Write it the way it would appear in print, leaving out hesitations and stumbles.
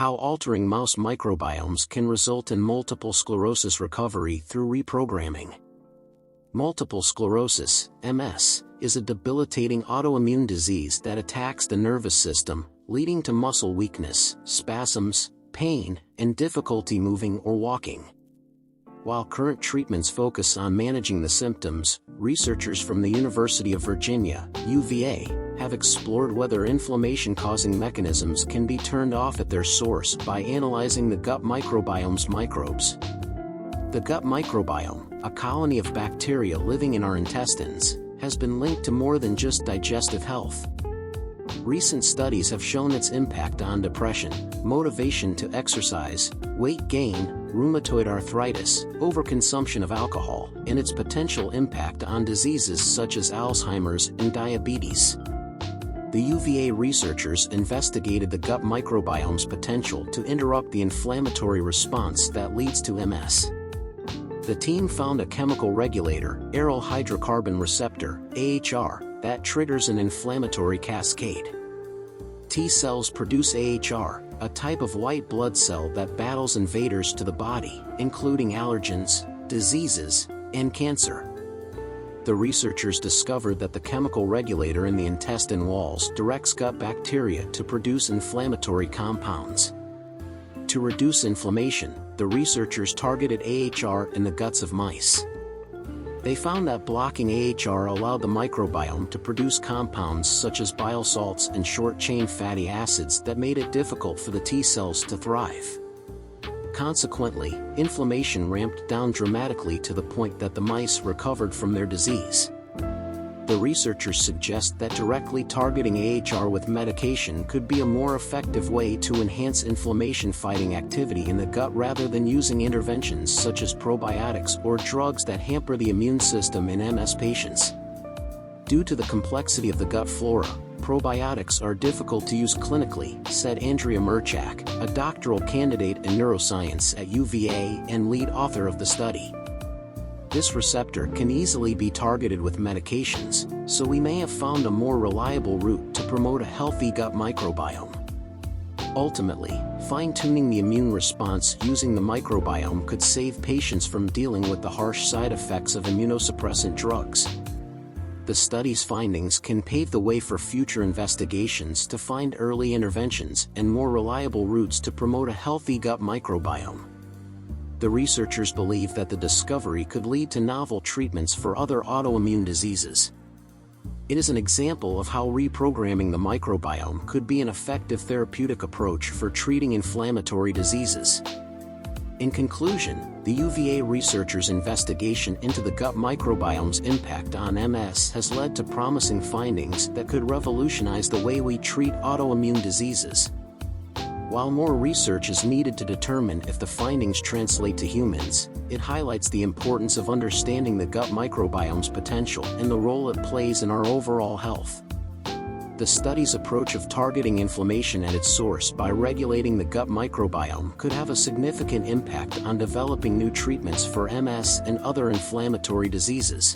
How altering mouse microbiomes can result in multiple sclerosis recovery through reprogramming. Multiple sclerosis, MS, is a debilitating autoimmune disease that attacks the nervous system, leading to muscle weakness, spasms, pain, and difficulty moving or walking. While current treatments focus on managing the symptoms, researchers from the University of Virginia, UVA, have explored whether inflammation-causing mechanisms can be turned off at their source by analyzing the gut microbiome's microbes. The gut microbiome, a colony of bacteria living in our intestines, has been linked to more than just digestive health. Recent studies have shown its impact on depression, motivation to exercise, weight gain, rheumatoid arthritis, overconsumption of alcohol, and its potential impact on diseases such as Alzheimer's and diabetes. The UVA researchers investigated the gut microbiome's potential to interrupt the inflammatory response that leads to MS. The team found a chemical regulator, aryl hydrocarbon receptor, AHR, that triggers an inflammatory cascade. T cells produce AHR, a type of white blood cell that battles invaders to the body, including allergens, diseases, and cancer. The researchers discovered that the chemical regulator in the intestine walls directs gut bacteria to produce inflammatory compounds. To reduce inflammation, the researchers targeted AHR in the guts of mice. They found that blocking AHR allowed the microbiome to produce compounds such as bile salts and short-chain fatty acids that made it difficult for the T cells to thrive. Consequently, inflammation ramped down dramatically to the point that the mice recovered from their disease. The researchers suggest that directly targeting AHR with medication could be a more effective way to enhance inflammation-fighting activity in the gut rather than using interventions such as probiotics or drugs that hamper the immune system in MS patients. Due to the complexity of the gut flora, probiotics are difficult to use clinically, said Andrea Merchak, a doctoral candidate in neuroscience at UVA and lead author of the study. This receptor can easily be targeted with medications, so we may have found a more reliable route to promote a healthy gut microbiome. Ultimately, fine-tuning the immune response using the microbiome could save patients from dealing with the harsh side effects of immunosuppressant drugs. The study's findings can pave the way for future investigations to find early interventions and more reliable routes to promote a healthy gut microbiome. The researchers believe that the discovery could lead to novel treatments for other autoimmune diseases. It is an example of how reprogramming the microbiome could be an effective therapeutic approach for treating inflammatory diseases. In conclusion, the UVA researchers' investigation into the gut microbiome's impact on MS has led to promising findings that could revolutionize the way we treat autoimmune diseases. While more research is needed to determine if the findings translate to humans, it highlights the importance of understanding the gut microbiome's potential and the role it plays in our overall health. The study's approach of targeting inflammation at its source by regulating the gut microbiome could have a significant impact on developing new treatments for MS and other inflammatory diseases.